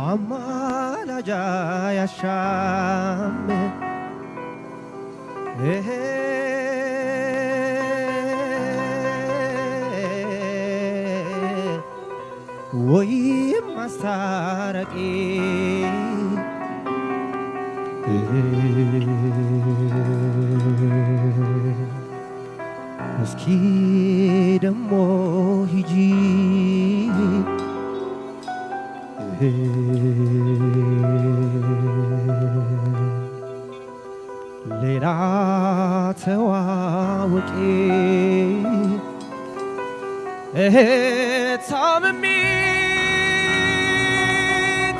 አማላጃ ያሻም ወይም ማስታረቂ እስኪ ደሞ ሂጂ ሌላ ተዋወቂ ታምሜ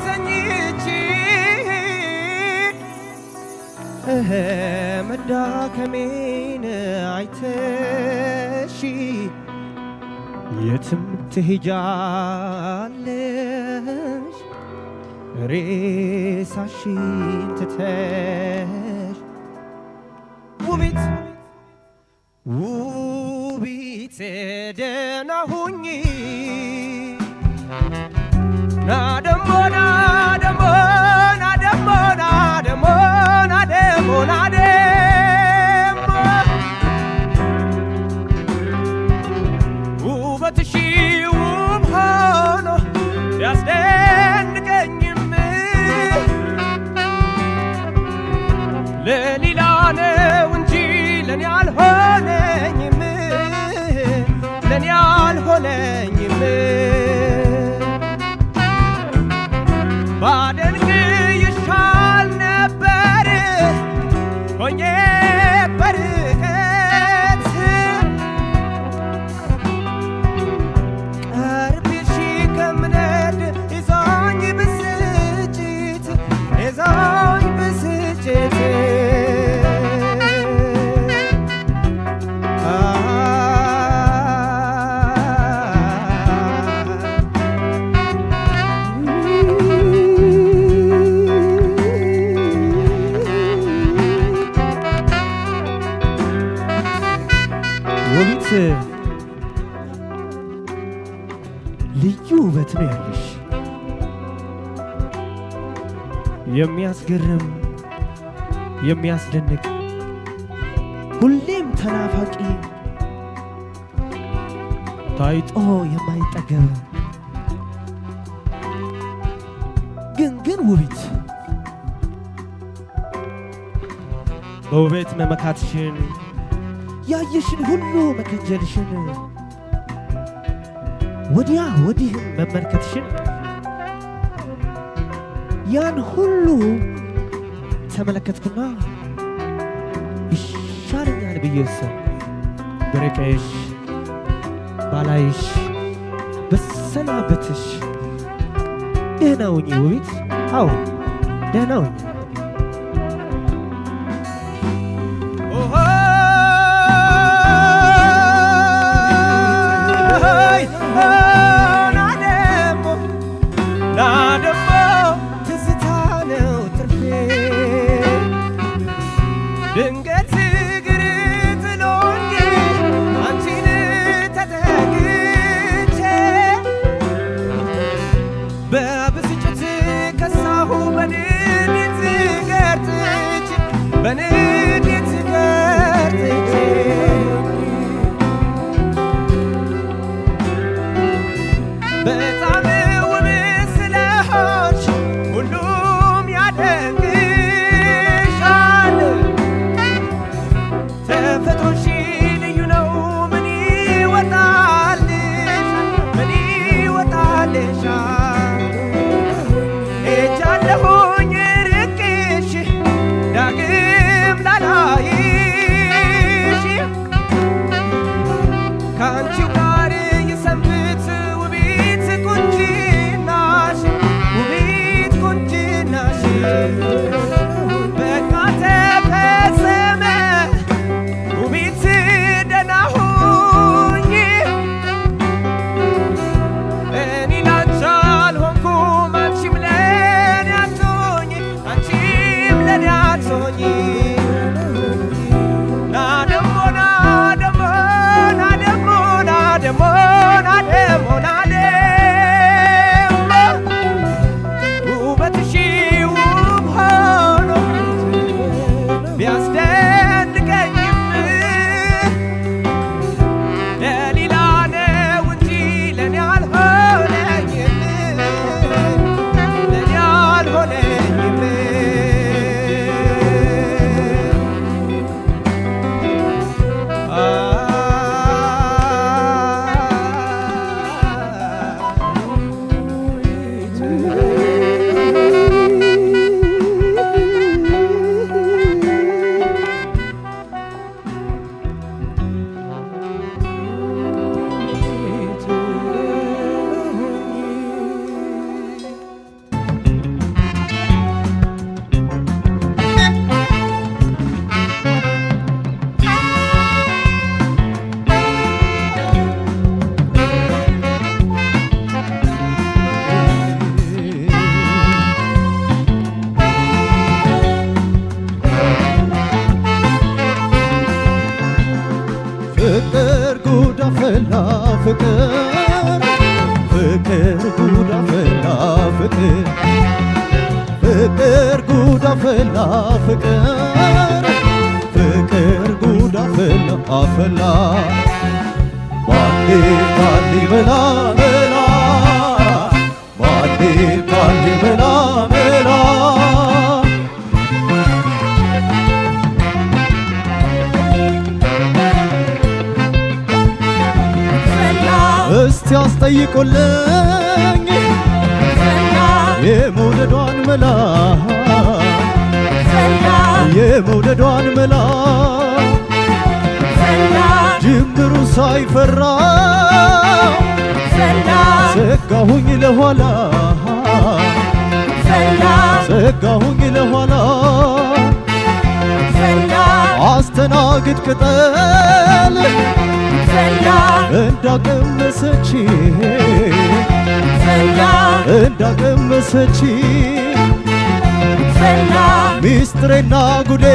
ተኝቼ መዳከሜን አይተሽ የትም ትሄጃለሽ ሬሳሽን ትተሽ ውቢት ውቢት ደህና ሁኚ ናደሞ ናደሞ ናደሞ ናደሞ ናደሞ ናደሞ ውበትሽ ውብ ሆኖ ያስደንቀኝም ለሌላ ነው እንጂ ለኔ አልሆነኝም ለኔ አልሆነኝም ባደንቅ ይሻል ነበር ሆኜ በርቀት ቀርብሽ ከምነድ ይዞኝ ብስጭት ይዞኝ ብስጭት ውቢት ልዩ ውበት ነው ያለሽ የሚያስገርም የሚያስደንቅ ሁሌም ተናፋቂ ታይቶ የማይጠገብ ግን ውቢት በውበት መመካትሽን ያየሽን ሁሉ መከጀልሽን ወዲያ ወዲህም መመልከትሽን ያን ሁሉ ተመለከትኩና ይሻለኛል ብዬ ወሰንኩ ብርቅሽ ባላይሽ ብሰናበትሽ ደህና ሁኚ ውቢት አዎ ደህና ሁኚ ድንገት እግር ጥሎኝ አንቺን ተጠግቼ በብስጭት ከሳሁ በንዴት ገርጥቼ በንዴት ገርጥቼ በጣም ውብ ስለሆንሽ ሁሉም ያደንቅሻል ተፈጥሮሽ ልዩ ነው ምን ይወጣልሻል ምን ይወጣልሻል ሄጃለሁኝ ርቄሽ ዳግም ላላይሽ ካንቺ ፍቅር ፍቅር ጉድ አፈላ ፍቅር ፍቅር ጉድ አፈላ ፍቅር ፍቅር ጉድ አፈላ አፈላ ባንዴ ላሊበላ መላ ባንዴ ላሊበላ መላ እስቲ አስጠይቁልኝ የመውደዷን መላ የመውደዷን መላ ጅምሩ ሳይፈራ ሰጋሁኝ ለኋላ ሰጋሁኝ ለኋላ አስተናግድ ቅጠል እንዳቀመሰች እንዳቀመሰች ሚስጥሬና ጉዴ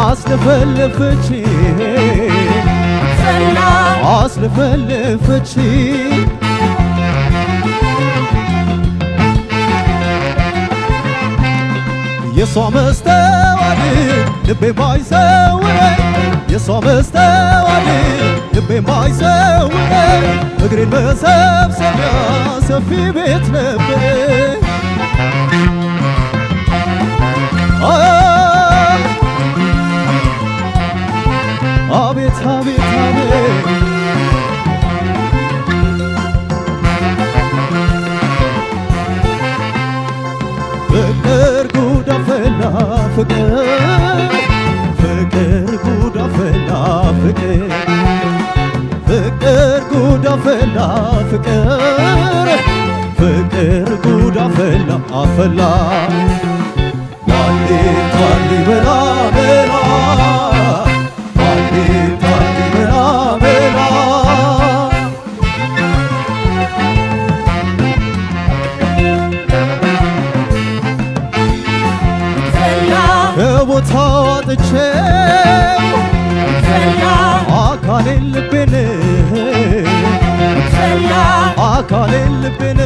አስለፈለፈች አስለፈለፈች የሷ መስተዋል ልቤ ባይሰውረኝ የሷ መስተዋል ልቤ ባይሰውረኝ እግሬን መሰብሰቢያ ሰፊ ቤት ነበር አቤት አቤት አቤት ፍቅር ጉድ አፈላ ፍቅር ፍቅር ጉድ አፈላ ፍቅር ፍቅር ጉድ አፈላ ፍቅር ፍቅር ጉድ አፈላ አፈላ ባንዴ ላሊበላ መላ ባንዴ ላሊበላ መላ ከቦታው አጥቼው አካሌን ልቤን አካሌን ልቤን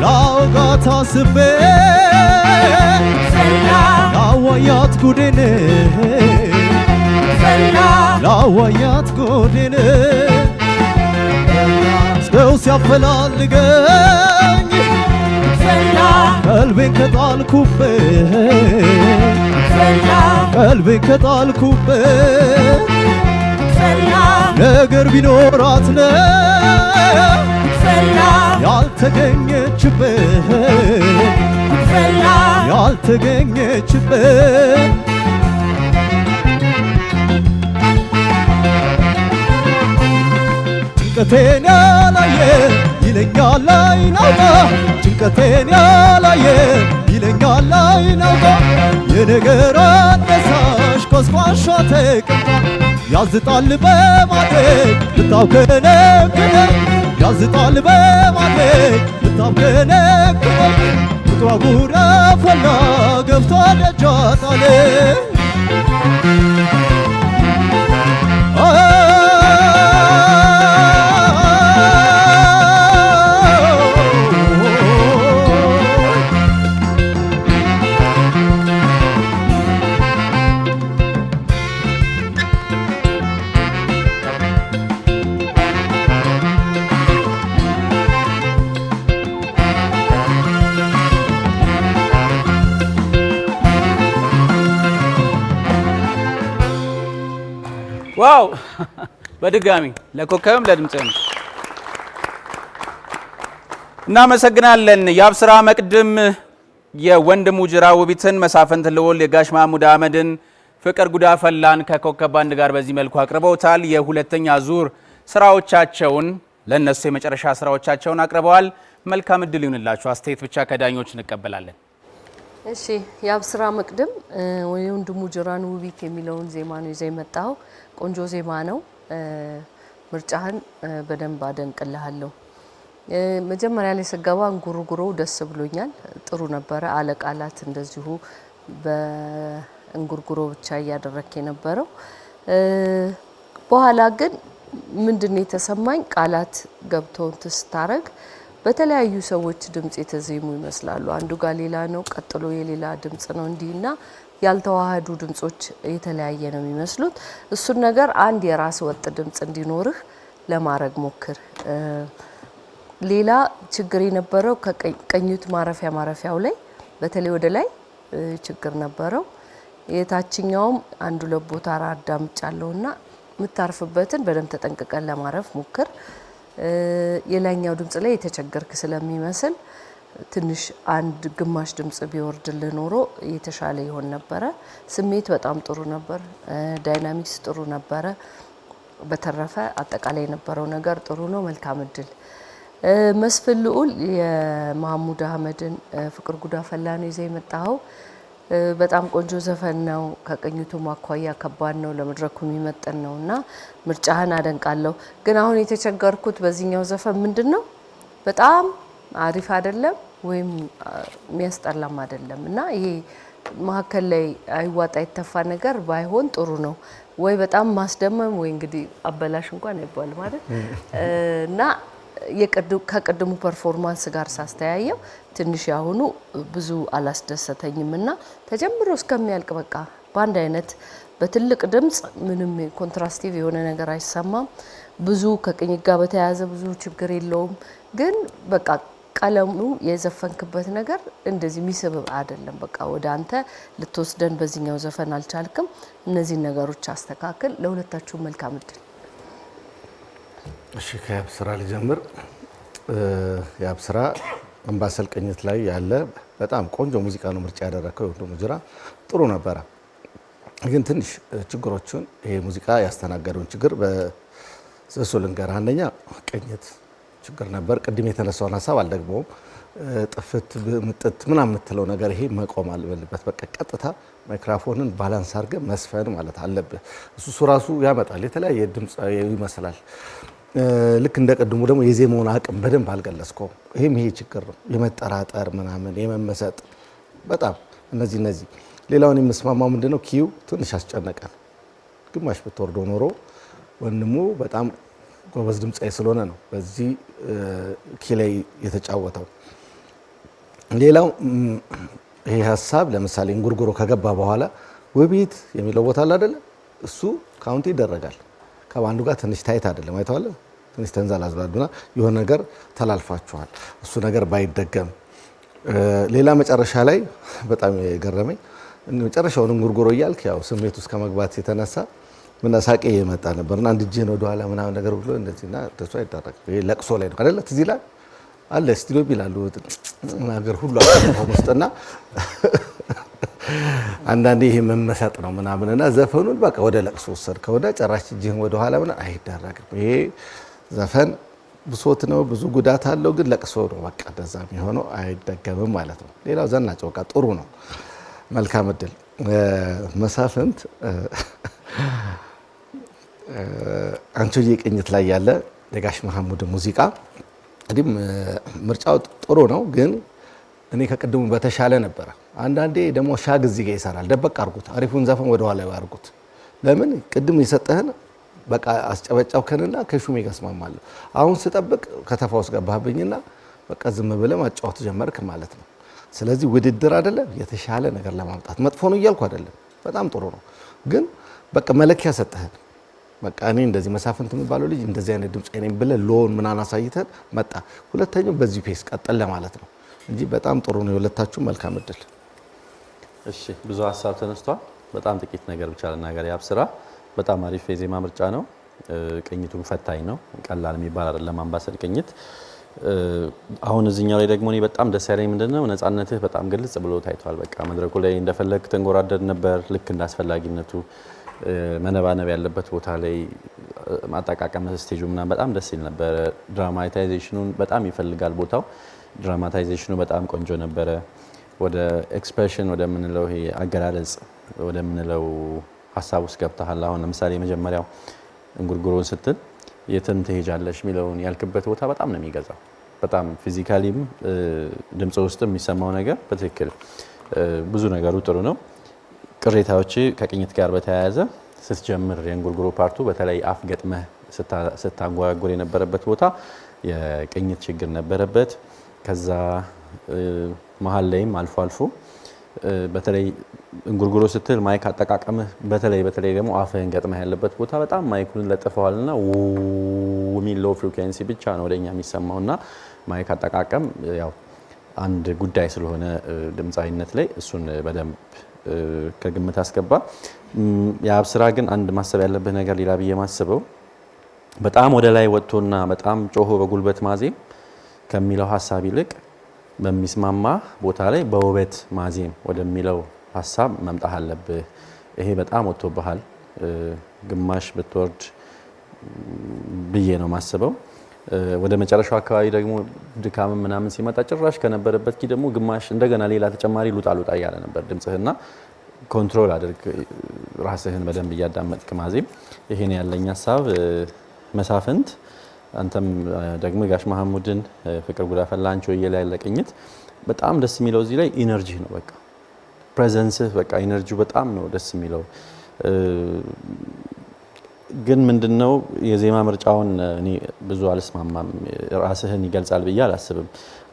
ላውጋት አስቤ ላዋያት ጉዴን ላዋያት ጉዴን ሰው ሲያፈላልገኝ ቀልቤን ከጣልኩበት ቀልቤን ከጣልኩበት ነገር ቢኖራት ነው ያልተገኘችበት ያልተገኘችበት ጭንቀቴን ያላየ ይለኛል አይናውጣ ጭንቀቴን ያላየ ይለኛል አይናውጣ የነገር አነሳሽ ቆስቋሻ ተቀምጣ ያዝጣል በማደግ ልታውከነክነ ያዝጣል በማደግ ልታውከነክነ ፍቅሯ ጉድ አፈላ ገብቷ ደጇ ጣለ ዋው በድጋሚ ለኮከብም ለድምጽም እናመሰግናለን። የአብስራ መቅድም የወንድሙ ጅራ ውቢትን መሳፍንት ልዑል የጋሽ ማሙድ አህመድን ፍቅር ጉድ አፈላን ከኮከብ ባንድ ጋር በዚህ መልኩ አቅርበውታል። የሁለተኛ ዙር ስራዎቻቸውን ለነሱ የመጨረሻ ስራዎቻቸውን አቅርበዋል። መልካም እድል ይሁንላችሁ። አስተያየት ብቻ ከዳኞች እንቀበላለን። እሺ የአብስራ መቅድም የወንድሙ ጅራን ውቢት የሚለውን ዜማ ነው ይዘው የመጣው። ቆንጆ ዜማ ነው። ምርጫህን በደንብ አደንቅልሃለሁ። መጀመሪያ ላይ ስገባ እንጉርጉሮ ደስ ብሎኛል። ጥሩ ነበረ። አለቃላት እንደዚሁ እንጉርጉሮ ብቻ እያደረክ የነበረው። በኋላ ግን ምንድነው የተሰማኝ ቃላት ገብተው ተስታረግ በተለያዩ ሰዎች ድምጽ የተዜሙ ይመስላሉ። አንዱ ጋር ሌላ ነው፣ ቀጥሎ የሌላ ድምጽ ነው እንዲና ያልተዋሃዱ ድምጾች የተለያየ ነው የሚመስሉት። እሱን ነገር አንድ የራስ ወጥ ድምጽ እንዲኖርህ ለማድረግ ሞክር። ሌላ ችግር የነበረው ከቅኝት ማረፊያው ላይ በተለይ ወደ ላይ ችግር ነበረው። የታችኛውም አንዱ ለቦታ አዳምጫለሁና የምታርፍበትን በደንብ ተጠንቅቀን ለማረፍ ሞክር። የላይኛው ድምጽ ላይ የተቸገርክ ስለሚመስል ትንሽ አንድ ግማሽ ድምጽ ቢወርድልህ ኖሮ የተሻለ ይሆን ነበረ። ስሜት በጣም ጥሩ ነበር። ዳይናሚክስ ጥሩ ነበረ። በተረፈ አጠቃላይ የነበረው ነገር ጥሩ ነው። መልካም እድል። መስፍን ልዑል የመሐሙድ አህመድን ፍቅር ጉዳፈላ ነው ይዘህ የመጣኸው። በጣም ቆንጆ ዘፈን ነው። ከቅኝቱ ማኳያ ከባድ ነው፣ ለመድረኩ የሚመጥን ነውና ምርጫህን አደንቃለሁ። ግን አሁን የተቸገርኩት በዚህኛው ዘፈን ምንድነው በጣም አሪፍ አይደለም ወይም የሚያስጠላም አይደለም እና ይሄ መሀከል ላይ አይዋጣ የተፋ ነገር ባይሆን ጥሩ ነው። ወይ በጣም ማስደመም ወይ እንግዲህ አበላሽ እንኳን አይባልም ማለት እና ከቅድሙ ፐርፎርማንስ ጋር ሳስተያየው ትንሽ ያሁኑ ብዙ አላስደሰተኝም እና ተጀምሮ እስከሚያልቅ በቃ በአንድ አይነት በትልቅ ድምጽ ምንም ኮንትራስቲቭ የሆነ ነገር አይሰማም። ብዙ ከቅኝት ጋር በተያያዘ ብዙ ችግር የለውም። ግን በቃ ቀለሙ የዘፈንክበት ነገር እንደዚህ የሚስብብ አይደለም። በቃ ወደ አንተ ልትወስደን በዚህኛው ዘፈን አልቻልክም። እነዚህ ነገሮች አስተካክል። ለሁለታችሁ መልካም እድል። እሺ ከያብስራ ልጀምር። ያብስራ አምባሰል ቅኝት ላይ ያለ በጣም ቆንጆ ሙዚቃ ነው ምርጫ ያደረከው። ወንድሙ ጅራ ጥሩ ነበረ። ግን ትንሽ ችግሮችን ይሄ ሙዚቃ ያስተናገደውን ችግር በስሱ ልንገርህ። አንደኛ ቅኝት ችግር ነበር። ቅድም የተነሳውን ሀሳብ አልደግመውም። ጥፍት ምጥት ምናምን የምትለው ነገር ይሄ መቆም አለበት። በቃ ቀጥታ ማይክሮፎንን ባላንስ አድርገህ መስፈን ማለት አለብህ። እሱ ራሱ ያመጣል የተለያየ ድምጽ ይመስላል። ልክ እንደ ቅድሙ ደግሞ የዜማውን አቅም በደንብ አልገለጽከውም። ይሄ ችግር ነው። የመጠራጠር ምናምን የመመሰጥ በጣም እነዚህ ሌላውን የምስማማው ምንድነው ኪዩ ትንሽ አስጨነቀን። ግማሽ ብትወርዶ ኖሮ ወንድሙ በጣም ጎበዝ ድምጻዊ ስለሆነ ነው በዚህ ኪ ላይ የተጫወተው። ሌላው ይሄ ሀሳብ ለምሳሌ እንጉርጉሮ ከገባ በኋላ ውቢት የሚለው ቦታ አለ አይደለ? እሱ ካውንት ይደረጋል። ከባንዱ ጋር ትንሽ ታይት አይደለም አይተዋል። ትንሽ ተንዛላዝሏልና የሆነ ነገር ተላልፋችኋል። እሱ ነገር ባይደገም። ሌላ መጨረሻ ላይ በጣም የገረመኝ መጨረሻውን እንጉርጉሮ እያልክ ያው ስሜት ውስጥ ከመግባት የተነሳ ምን ሳቄ የመጣ ነበርና አንድ እጄን ወደ ኋላ ምናምን ነገር ብሎ እንደዚህና ደሱ አይደረግ። ይሄ ለቅሶ ላይ ነው አይደለ? ትዝ ይላል አለ ስቱዲዮ ይላሉ ነገር ሁሉ አጥፋው ውስጥና አንዳንዴ ይሄ መመሰጥ ነው ምናምንና ዘፈኑን በቃ ወደ ለቅሶ ወሰድከው። ወደ ጨራሽ እጅህን ወደ ኋላ ምናምን አይደረግም። ይሄ ዘፈን ብሶት ነው፣ ብዙ ጉዳት አለው። ግን ለቅሶ ነው በቃ እንደዛ የሚሆነው አይደገምም ማለት ነው። ሌላው ዘናጭ በቃ ጥሩ ነው። መልካም እድል። መሳፍንት አንቺሆዬ ቅኝት ላይ ያለ የጋሽ መሐሙድ ሙዚቃ እንግዲህ ምርጫው ጥሩ ነው፣ ግን እኔ ከቅድሙ በተሻለ ነበረ። አንዳንዴ ደግሞ ሻግ እዚህ ጋር ይሰራል። ደበቅ አድርጉት፣ አሪፉን ዘፈን ወደ ኋላ አድርጉት። ለምን ቅድም የሰጠህን በቃ አስጨበጫውከንና ከሹሜ ጋር እስማማለሁ። አሁን ስጠብቅ ከተፋ ውስጥ ገባህብኝና በቃ ዝም ብለህ ማጫወት ጀመርክ ማለት ነው። ስለዚህ ውድድር አይደለ የተሻለ ነገር ለማምጣት መጥፎ ነው እያልኩ አይደለም፣ በጣም ጥሩ ነው። ግን በቃ መለኪያ ሰጠህን። በቃ እኔ እንደዚህ መሳፍንት የሚባለው ልጅ እንደዚህ አይነት ድምጽ አይነኝ ብለህ ሎን ምናምን አሳይተን መጣ። ሁለተኛው በዚህ ፔስ ቀጥል ለማለት ነው እንጂ በጣም ጥሩ ነው። የሁለታችሁ መልካም እድል። እሺ ብዙ ሀሳብ ተነስቷል። በጣም ጥቂት ነገር ብቻ ልናገር። ያብስራ በጣም አሪፍ የዜማ ምርጫ ነው። ቅኝቱም ፈታኝ ነው፣ ቀላል የሚባል አይደለም አምባሰል ቅኝት። አሁን እዚህኛው ላይ ደግሞ እኔ በጣም ደስ ያለኝ ምንድነው ነፃነትህ በጣም ግልጽ ብሎ ታይቷል። በቃ መድረኩ ላይ እንደፈለግ ተንጎራደድ ነበር። ልክ እንዳስፈላጊነቱ መነባነብ ያለበት ቦታ ላይ ማጠቃቀም ስቴጁ ምናምን በጣም ደስ ይል ነበር። ድራማታይዜሽኑን በጣም ይፈልጋል ቦታው። ድራማታይዜሽኑ በጣም ቆንጆ ነበረ። ወደ ኤክስፕሬሽን ወደምንለው ይሄ አገላለጽ ወደምንለው ሀሳብ ውስጥ ገብተሃል። አሁን ለምሳሌ የመጀመሪያው እንጉርጉሮን ስትል የትን ትሄጃለሽ የሚለውን ያልክበት ቦታ በጣም ነው የሚገዛው። በጣም ፊዚካሊም ድምጽ ውስጥ የሚሰማው ነገር በትክክል ብዙ ነገሩ ጥሩ ነው። ቅሬታዎች ከቅኝት ጋር በተያያዘ ስትጀምር የእንጉርጉሮ ፓርቱ በተለይ አፍ ገጥመህ ስታንጎራጉር የነበረበት ቦታ የቅኝት ችግር ነበረበት። ከዛ መሀል ላይም አልፎ አልፎ በተለይ እንጉርጉሮ ስትል ማይክ አጠቃቀምህ በተለይ ደግሞ አፍህን ገጥመህ ያለበት ቦታ በጣም ማይኩን ለጥፈዋልና ሚል ሎ ፍሪኩዌንሲ ብቻ ነው ወደኛ የሚሰማውና ማይክ አጠቃቀም ያው አንድ ጉዳይ ስለሆነ ድምጻዊነት ላይ እሱን በደንብ ከግምት አስገባ። የአብስራ ግን አንድ ማሰብ ያለበት ነገር ሌላ ብዬ ማስበው በጣም ወደ ላይ ወጥቶና በጣም ጮሆ በጉልበት ማዜም ከሚለው ሐሳብ ይልቅ በሚስማማ ቦታ ላይ በውበት ማዜም ወደሚለው ሐሳብ መምጣት አለብህ። ይሄ በጣም ወጥቶብሃል፣ ግማሽ ብትወርድ ብዬ ነው ማስበው። ወደ መጨረሻው አካባቢ ደግሞ ድካም ምናምን ሲመጣ ጭራሽ ከነበረበት ኪ ደግሞ ግማሽ እንደገና ሌላ ተጨማሪ ሉጣ እያለ ነበር ድምጽህና ኮንትሮል አድርግ ራስህን በደንብ እያዳመጥክ ማዜም። ይሄን ያለኝ ሐሳብ መሳፍንት አንተም ደግሞ ጋሽ መሐሙድን ፍቅር ጉዳፈላ አንቺ ወየላ ያለ ቅኝት በጣም ደስ የሚለው እዚህ ላይ ኢነርጂ ነው። በቃ ፕሬዘንስህ በቃ ኢነርጂው በጣም ነው ደስ የሚለው። ግን ምንድነው የዜማ ምርጫውን እኔ ብዙ አልስማማም። ራስህን ይገልጻል ብዬ አላስብም።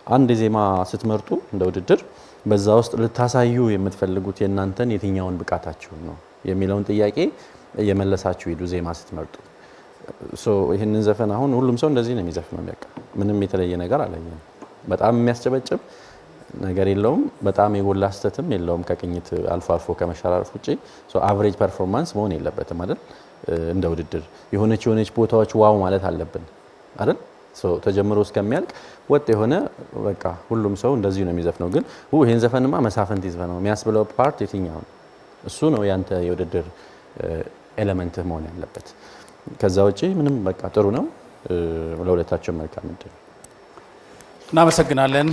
አንድ ዜማ ስትመርጡ እንደ ውድድር በዛ ውስጥ ልታሳዩ የምትፈልጉት የእናንተን የትኛውን ብቃታችሁን ነው የሚለውን ጥያቄ እየመለሳችሁ ሂዱ ዜማ ስትመርጡ። ይህንን ዘፈን አሁን ሁሉም ሰው እንደዚህ ነው የሚዘፍነው። በቃ ምንም የተለየ ነገር አላየንም። በጣም የሚያስጨበጭብ ነገር የለውም፣ በጣም የጎላ ስተትም የለውም። ከቅኝት አልፎ አልፎ ከመሸራረፍ ውጪ አቨሬጅ ፐርፎርማንስ መሆን የለበትም አይደል? እንደ ውድድር የሆነች ቦታዎች ዋው ማለት አለብን አይደል? ተጀምሮ እስከሚያልቅ ወጥ የሆነ በቃ ሁሉም ሰው እንደዚህ ነው የሚዘፍነው። ግን ይሄን ዘፈንማ መሳፍንት ይዘፈነው የሚያስብለው ፓርት የትኛው ነው? እሱ ነው ያንተ የውድድር ኤሌመንትህ መሆን ያለበት። ከዛ ውጪ ምንም በቃ ጥሩ ነው። ለሁለታችን መልካም እድል። እናመሰግናለን።